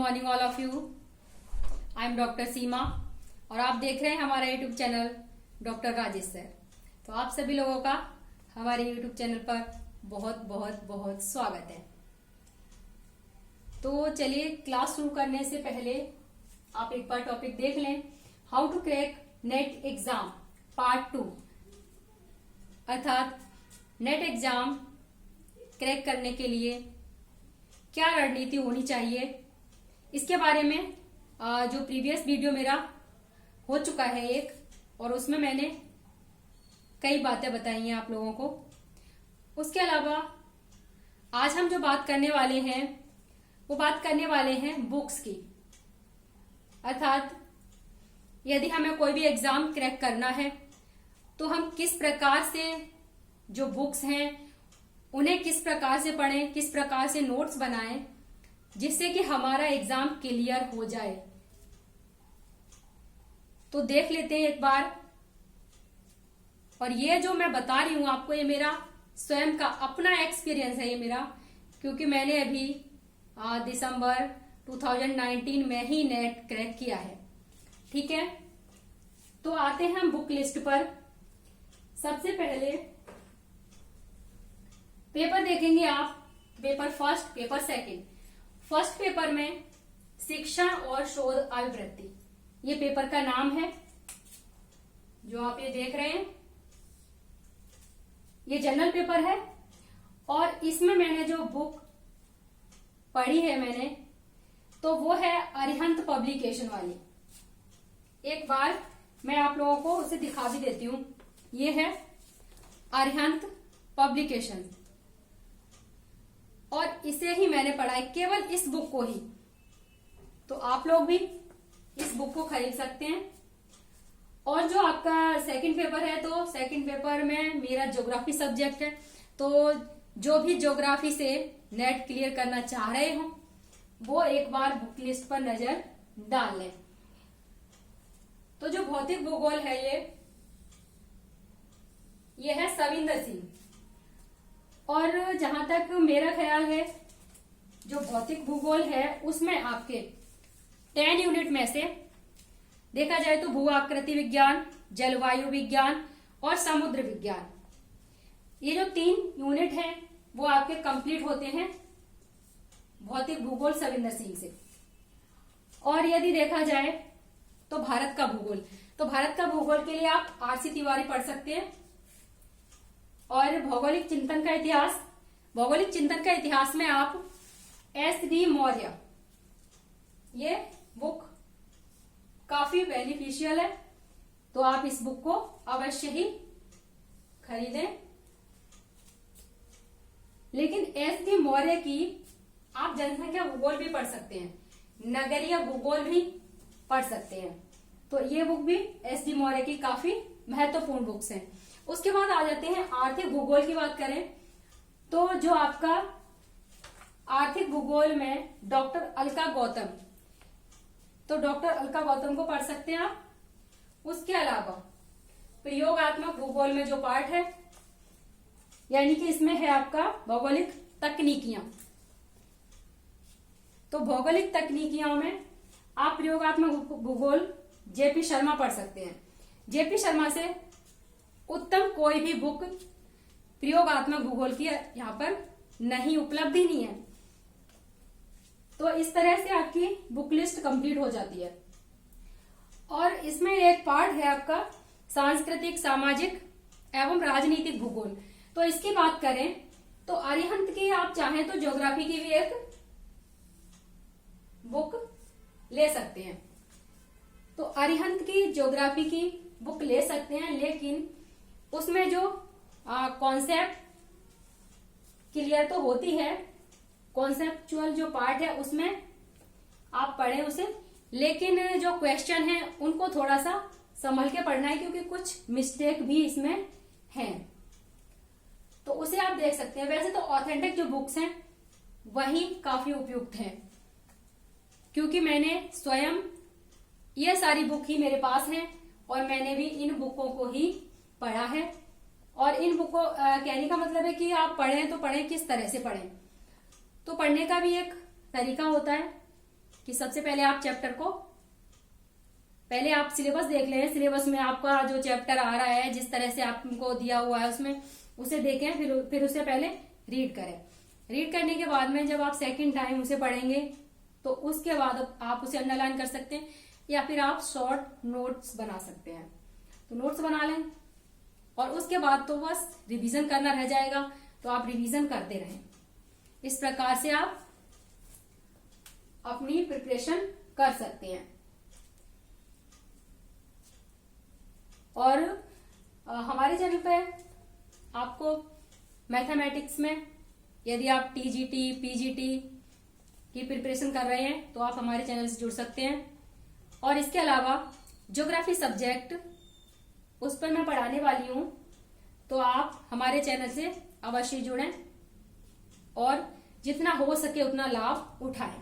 Morning all of you. I am doctor Seema और आप देख रहे हैं हमारा YouTube channel doctor Rajesh sir. तो आप सभी लोगों का हमारे यूट्यूब चैनल पर बहुत बहुत बहुत स्वागत है। तो चलिए क्लास शुरू करने से पहले आप एक बार टॉपिक देख लें, how to crack NET exam part 2, अर्थात नेट एग्जाम क्रैक करने के लिए क्या रणनीति होनी चाहिए, इसके बारे में जो प्रीवियस वीडियो मेरा हो चुका है एक, और उसमें मैंने कई बातें बताई हैं आप लोगों को। उसके अलावा आज हम जो बात करने वाले हैं वो बात करने वाले हैं बुक्स की, अर्थात यदि हमें कोई भी एग्जाम क्रैक करना है तो हम किस प्रकार से जो बुक्स हैं उन्हें किस प्रकार से पढ़ें, किस प्रकार से नोट्स बनाएं जिससे कि हमारा एग्जाम क्लियर हो जाए। तो देख लेते हैं एक बार। और ये जो मैं बता रही हूं आपको, ये मेरा स्वयं का अपना एक्सपीरियंस है ये मेरा, क्योंकि मैंने अभी दिसंबर 2019 में ही नेट क्रैक किया है। ठीक है, तो आते हैं हम बुक लिस्ट पर। सबसे पहले पेपर देखेंगे आप, paper first, paper second. First paper में शिक्षण और शोध अभिवृत्ति, ये पेपर का नाम है जो आप ये देख रहे हैं। ये जनरल पेपर है और इसमें मैंने जो बुक पढ़ी है मैंने, तो वो है अरिहंत पब्लिकेशन वाली। एक बार मैं आप लोगों को उसे दिखा भी देती हूं। ये है अरिहंत पब्लिकेशन और इसे ही मैंने पढ़ा है, केवल इस बुक को ही। तो आप लोग भी इस बुक को खरीद सकते हैं। और जो आपका सेकंड पेपर है, तो सेकंड पेपर में मेरा ज्योग्राफी सब्जेक्ट है, तो जो भी ज्योग्राफी से नेट क्लियर करना चाह रहे हो वो एक बार बुक लिस्ट पर नजर डाल लें। तो जो भौतिक भूगोल है ये है सविंदर सिंह। और जहां तक मेरा ख्याल है, जो भौतिक भूगोल है उसमें आपके 10 यूनिट में से देखा जाए तो भू आकृति विज्ञान, जलवायु विज्ञान और समुद्र विज्ञान, ये जो 3 यूनिट हैं वो आपके कंप्लीट होते हैं भौतिक भूगोल सविंदर सिंह से। और यदि देखा जाए तो भारत का भूगोल, तो भारत का भूगोल के लिए आप आरसी तिवारी पढ़ सकते हैं। और भौगोलिक चिंतन का इतिहास, भौगोलिक चिंतन का इतिहास में आप एस.डी. मौर्य, ये बुक काफी बेनिफिशियल है, तो आप इस बुक को अवश्य ही खरीदें। लेकिन एस.डी. मौर्य की आप जनसंख्या भूगोल भी पढ़ सकते हैं, नगरीय भूगोल भी पढ़ सकते हैं। तो ये बुक भी एस.डी. मौर्य की काफी महत्वपूर्ण बुक्स हैं। उसके बाद आ जाते हैं आर्थिक भूगोल की बात करें तो जो आपका आर्थिक भूगोल में डॉक्टर अलका गौतम, तो डॉक्टर अलका गौतम को पढ़ सकते हैं आप। उसके अलावा प्रयोगात्मक भूगोल में जो पार्ट है, यानी कि इसमें है आपका भौगोलिक तकनीकियां, तो भौगोलिक तकनीकियों में आप प्रयोगात्मक भूगोल जेपी शर्मा पढ़ सकते हैं। जेपी शर्मा से उत्तम कोई भी बुक प्रयोगात्मक भूगोल की यहाँ पर नहीं, उपलब्ध ही नहीं है। तो इस तरह से आपकी बुक लिस्ट कंप्लीट हो जाती है। और इसमें एक पार्ट है आपका सांस्कृतिक, सामाजिक एवं राजनीतिक भूगोल। तो इसकी बात करें तो अरिहंत की आप चाहें तो ज्योग्राफी की भी एक बुक ले सकते हैं। तो अरिहंत की ज्योग्राफी की बुक ले सकते हैं, लेकिन उसमें जो कॉन्सेप्ट क्लियर तो होती है, कॉन्सेप्चुअल जो पार्ट है उसमें आप पढ़ें उसे, लेकिन जो क्वेश्चन है उनको थोड़ा सा संभल के पढ़ना है, क्योंकि कुछ मिस्टेक भी इसमें हैं। तो उसे आप देख सकते हैं। वैसे तो ऑथेंटिक जो बुक्स हैं वही काफी उपयुक्त है, क्योंकि मैंने स्वयं ये सारी बुक ही मेरे पास है और मैंने भी इन बुकों को ही पढ़ा है। और इन बुकों कहने का मतलब है कि आप पढ़ें तो पढ़ें, किस तरह से पढ़ें। तो पढ़ने का भी एक तरीका होता है कि सबसे पहले आप चैप्टर को, पहले आप सिलेबस देख लें। सिलेबस में आपका जो चैप्टर आ रहा है, जिस तरह से आपको दिया हुआ है उसमें, उसे देखें, फिर उसे पहले रीड करें। रीड करने के बाद में जब आप सेकंड टाइम उसे पढ़ेंगे तो उसके बाद आप उसे अंडरलाइन कर सकते हैं, या फिर आप शॉर्ट नोट्स बना सकते हैं। तो नोट्स बना लें और उसके बाद तो बस रिवीजन करना रह जाएगा, तो आप रिवीजन करते रहें। इस प्रकार से आप अपनी प्रिपरेशन कर सकते हैं। और हमारे चैनल पे आपको मैथमेटिक्स में यदि आप टीजीटी, पीजीटी की प्रिपरेशन कर रहे हैं तो आप हमारे चैनल से जुड़ सकते हैं। और इसके अलावा ज्योग्राफी सब्जेक्ट, उस पर मैं पढ़ाने वाली हूं, तो आप हमारे चैनल से अवश्य जुड़ें और जितना हो सके उतना लाभ उठाएं।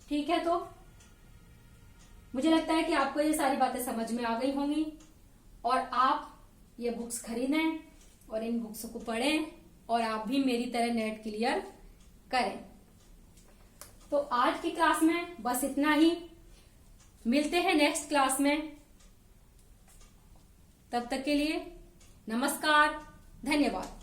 ठीक है, तो मुझे लगता है कि आपको ये सारी बातें समझ में आ गई होंगी और आप ये बुक्स खरीदें और इन बुक्स को पढ़ें और आप भी मेरी तरह नेट क्लियर करें। तो आज की क्लास में बस इतना ही। मिलते हैं नेक्स्ट क्लास में। तब तक के लिए नमस्कार, धन्यवाद।